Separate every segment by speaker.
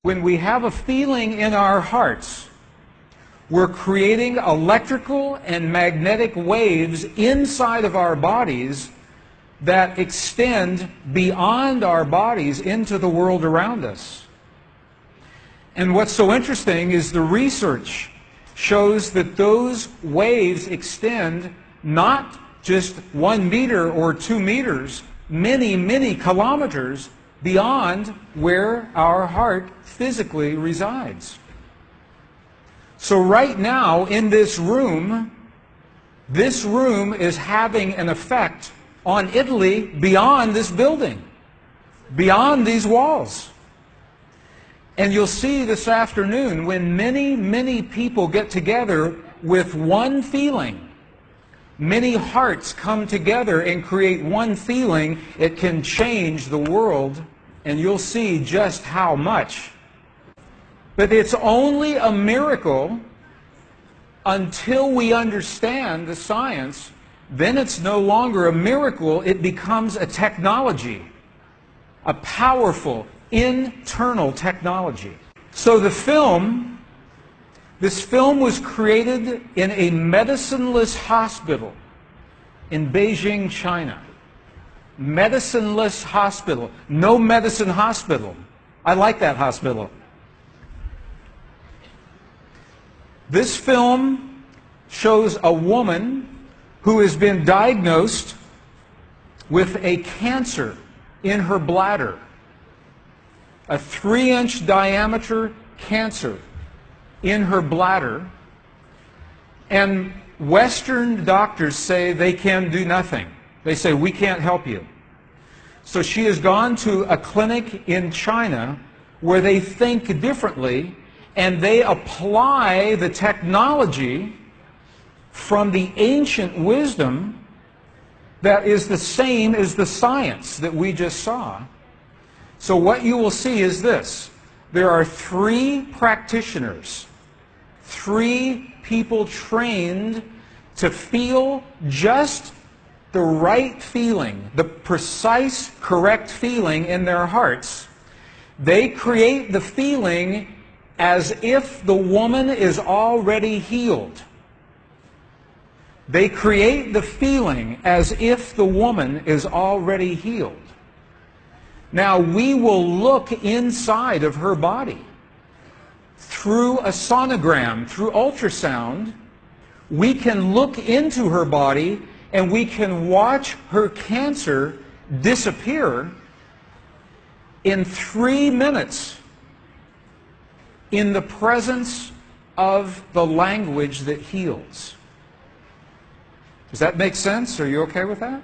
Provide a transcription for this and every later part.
Speaker 1: When we have a feeling in our hearts, we're creating electrical and magnetic waves inside of our bodies that extend beyond our bodies into the world around us. And what's so interesting is the research shows that those waves extend not just 1 meter or 2 meters, many, many kilometers beyond where our heart physically resides. So right now in this room is having an effect on Italy beyond this building, beyond these walls. And you'll see this afternoon when many, many people get together with one feeling, many hearts come together and create one feeling, it can change the world, and you'll see just how much. But it's only a miracle until we understand the science. Then it's no longer a miracle, it becomes a technology, a powerful internal technology. So this film was created in a medicineless hospital in Beijing, China. Medicineless hospital, no medicine hospital. I like that hospital. This film shows a woman who has been diagnosed with a cancer in her bladder, a 3-inch diameter cancer in her bladder, and Western doctors say they can do nothing. They say, we can't help you. So she has gone to a clinic in China where they think differently, and they apply the technology from the ancient wisdom that is the same as the science that we just saw. So what you will see is this. There are 3 practitioners, 3 people trained to feel just the right feeling, the precise, correct feeling in their hearts. They create the feeling as if the woman is already healed. They create the feeling as if the woman is already healed. Now, we will look inside of her body through a sonogram, through ultrasound. We can look into her body and we can watch her cancer disappear in 3 minutes in the presence of the language that heals. Does that make sense? Are you okay with that?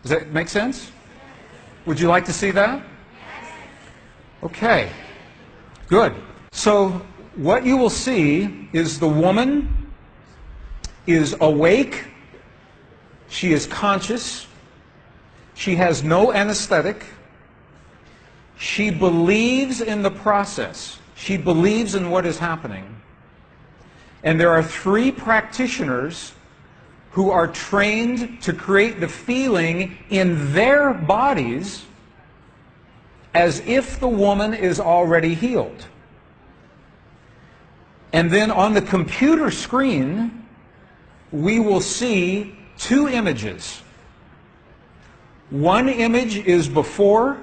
Speaker 1: Does that make sense? Would you like to see that? Okay, good. So what you will see is the woman is awake, she is conscious, she has no anesthetic, she believes in the process, she believes in what is happening. And there are 3 practitioners who are trained to create the feeling in their bodies as if the woman is already healed. And then on the computer screen, we will see 2 images. One image is before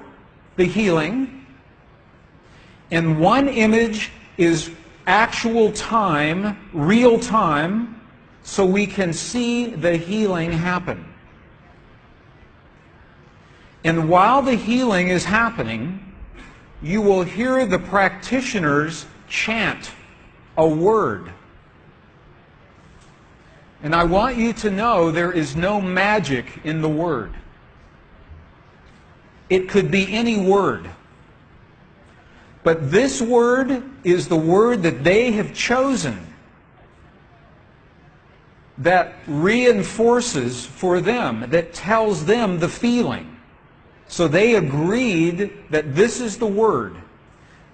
Speaker 1: the healing, and one image is actual time, real time, so we can see the healing happen. And while the healing is happening, you will hear the practitioners chant a word. And I want you to know there is no magic in the word. It could be any word. But this word is the word that they have chosen that reinforces for them, that tells them the feeling. So they agreed that this is the word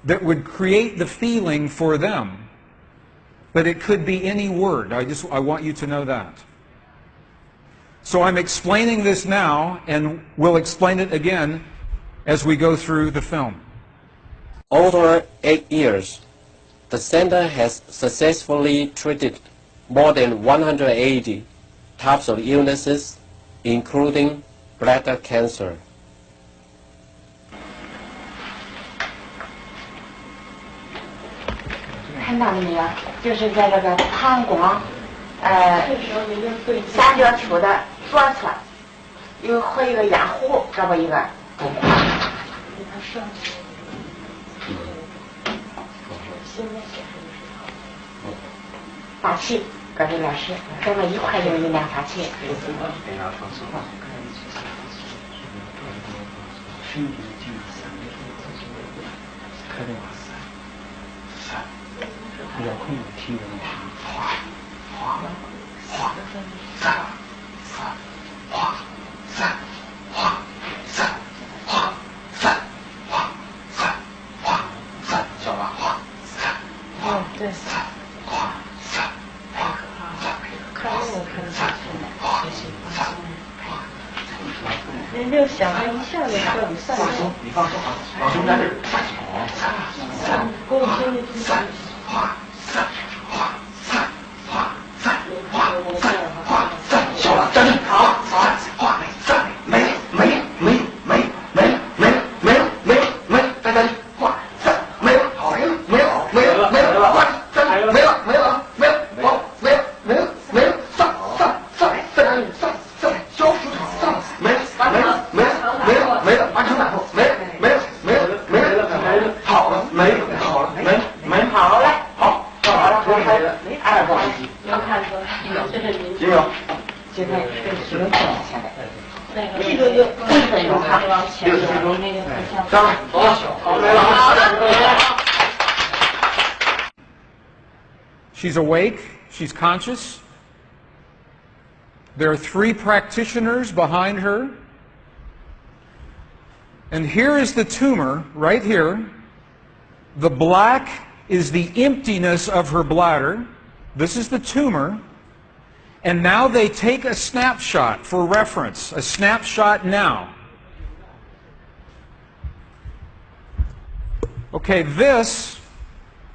Speaker 1: that would create the feeling for them. But it could be any word. I want you to know that. So I'm explaining this now, and we'll explain it again as we go through the film.
Speaker 2: Over 8 years, the center has successfully treated more than 180 types of illnesses, including bladder cancer.
Speaker 3: 看到了没有？就是在这个膀胱，三角球的左侧，和一个压壶，这么一个中块。法器，各位老师，咱们一块用一辆法器。
Speaker 4: 遥控听着吗？哗哗哗三三哗三哗三哗三哗三哗三，晓得吧？哗三哗对三哗三哗三看那个看三哗三哗。人就想着一下就说你算数，你放手啊，老兄在这儿，三三给我听听三哗。三哗三哗三哗三哗三，小了，站住！好，三哗三，没了，没了，没了，没了，没了，没了，没了，没了，没了，再站住！哗三，没了，好，没了，没了，没了，没了，哗三，没了，没了，没了，好，没了，没了，没了，三三三，再站住！三三，消除三，没了，没了，没了，没了，没了，完成打破，没了，没了，没了，没了，没了，好了，没了，好了，没了，没了，好了，好。二个能看出来，这是您。有。现在10分钟了，现在。这个有1分钟哈。60分钟。上来，好，来了。
Speaker 1: She's awake. She's conscious. There are 3 practitioners behind her. And here is the tumor, right here. The black is the emptiness of her bladder. This is the tumor. And now they take a snapshot for reference, a snapshot now. Okay, this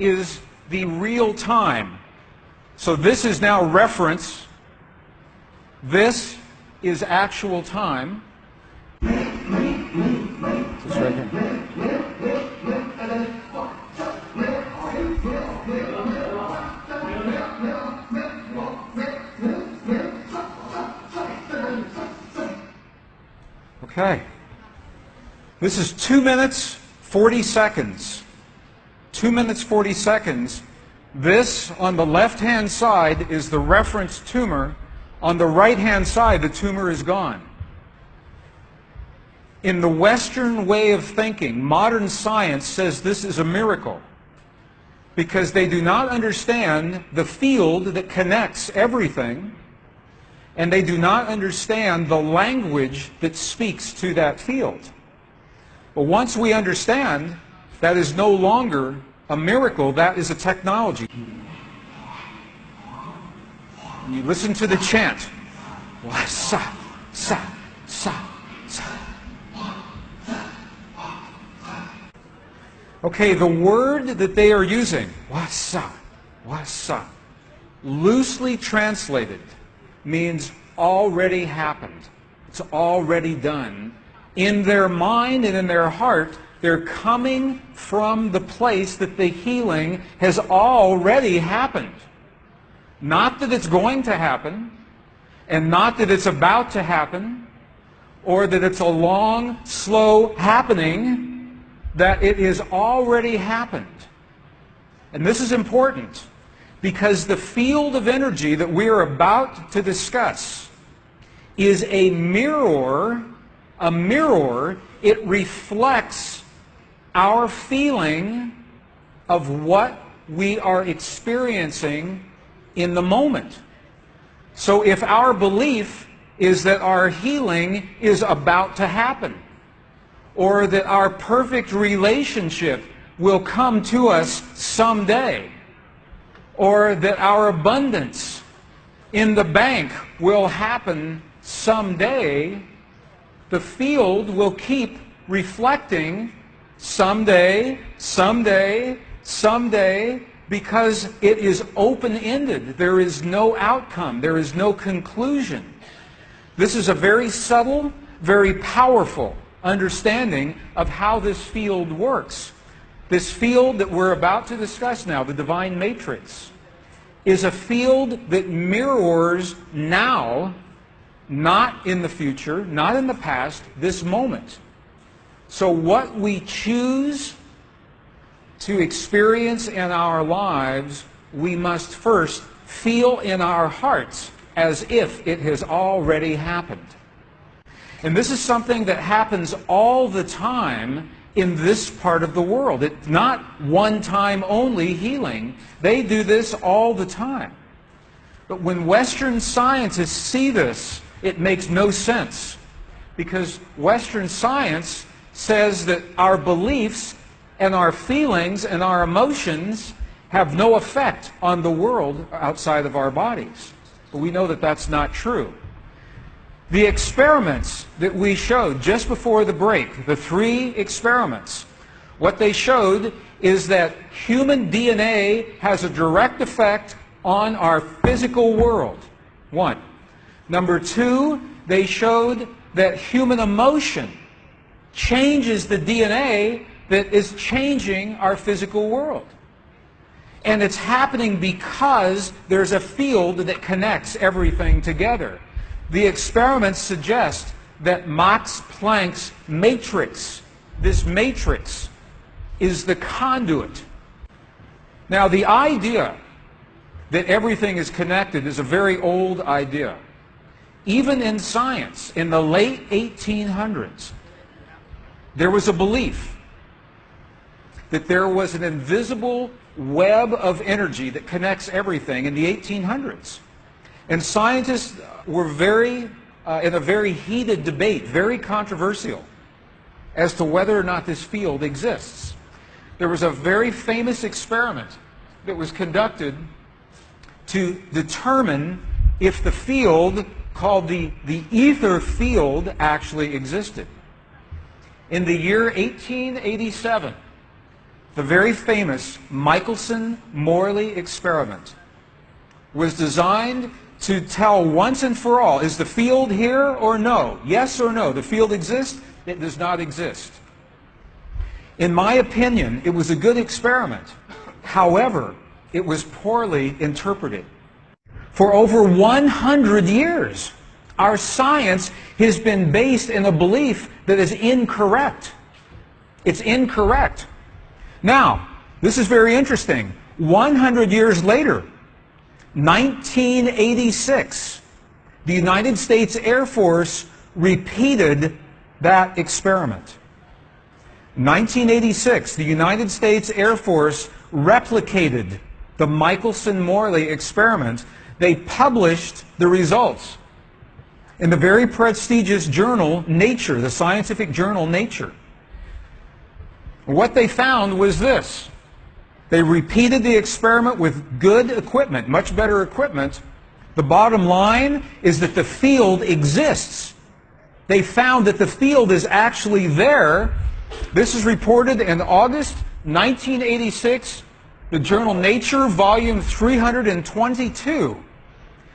Speaker 1: is the real time. So this is now reference. This is actual time. This right here. Okay. This is 2 minutes, 40 seconds. 2 minutes, 40 seconds. This, on the left-hand side, is the reference tumor. On the right-hand side, the tumor is gone. In the Western way of thinking, modern science says this is a miracle because they do not understand the field that connects everything, and they do not understand the language that speaks to that field. But once we understand, that is no longer a miracle, that is a technology. And you listen to the chant. Sa, sa, sa, sa. Okay, the word that they are using, wasa, wasa, loosely translated, means already happened. It's already done. In their mind and in their heart, they're coming from the place that the healing has already happened. Not that it's going to happen, and not that it's about to happen, or that it's a long, slow happening, that it has already happened. And this is important, because the field of energy that we are about to discuss is a mirror. A mirror, it reflects our feeling of what we are experiencing in the moment. So if our belief is that our healing is about to happen, or that our perfect relationship will come to us someday, or that our abundance in the bank will happen someday, the field will keep reflecting someday, someday, someday, because it is open-ended. There is no outcome. There is no conclusion. This is a very subtle, very powerful understanding of how this field works. This field that we're about to discuss now, the divine matrix, is a field that mirrors now, not in the future, not in the past, this moment. So what we choose to experience in our lives, we must first feel in our hearts as if it has already happened. And this is something that happens all the time in this part of the world. It's not one-time only healing. They do this all the time. But when Western scientists see this, it makes no sense. Because Western science says that our beliefs and our feelings and our emotions have no effect on the world outside of our bodies. But we know that that's not true. The experiments that we showed just before the break, the 3 experiments, what they showed is that human DNA has a direct effect on our physical world. 1. Number 2, they showed that human emotion changes the DNA that is changing our physical world. And it's happening because there's a field that connects everything together. The experiments suggest that Max Planck's matrix, this matrix, is the conduit. Now, the idea that everything is connected is a very old idea. Even in science, in the late 1800s, there was a belief that there was an invisible web of energy that connects everything in the 1800s. And scientists were in a very heated debate, very controversial, as to whether or not this field exists. There was a very famous experiment that was conducted to determine if the field called the ether field actually existed. In the year 1887, the very famous Michelson-Morley experiment was designed to tell once and for all, is the field here or no? Yes or no? The field exists? It does not exist. In my opinion, it was a good experiment. However, it was poorly interpreted. For over 100 years, our science has been based in a belief that is incorrect. It's incorrect. Now, this is very interesting. 100 years later, 1986, the United States Air Force repeated that experiment. 1986, the United States Air Force replicated the Michelson-Morley experiment. They published the results in the very prestigious journal Nature, the scientific journal Nature. What they found was this. They repeated the experiment with good equipment, much better equipment. The bottom line is that the field exists. They found that the field is actually there. This is reported in August 1986, the journal Nature, volume 322.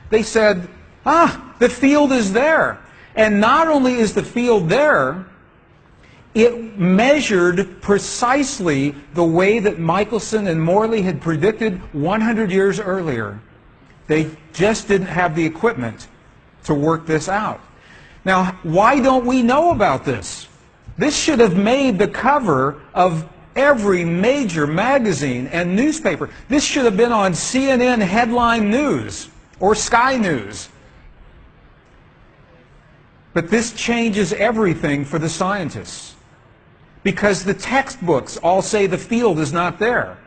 Speaker 1: They said, the field is there. And not only is the field there, it measured precisely the way that Michelson and Morley had predicted 100 years earlier. They just didn't have the equipment to work this out. Now, why don't we know about this? This should have made the cover of every major magazine and newspaper. This should have been on CNN headline news or Sky News. But this changes everything for the scientists. Because the textbooks all say the field is not there.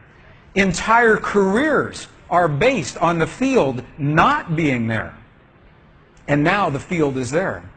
Speaker 1: Entire careers are based on the field not being there. And now the field is there.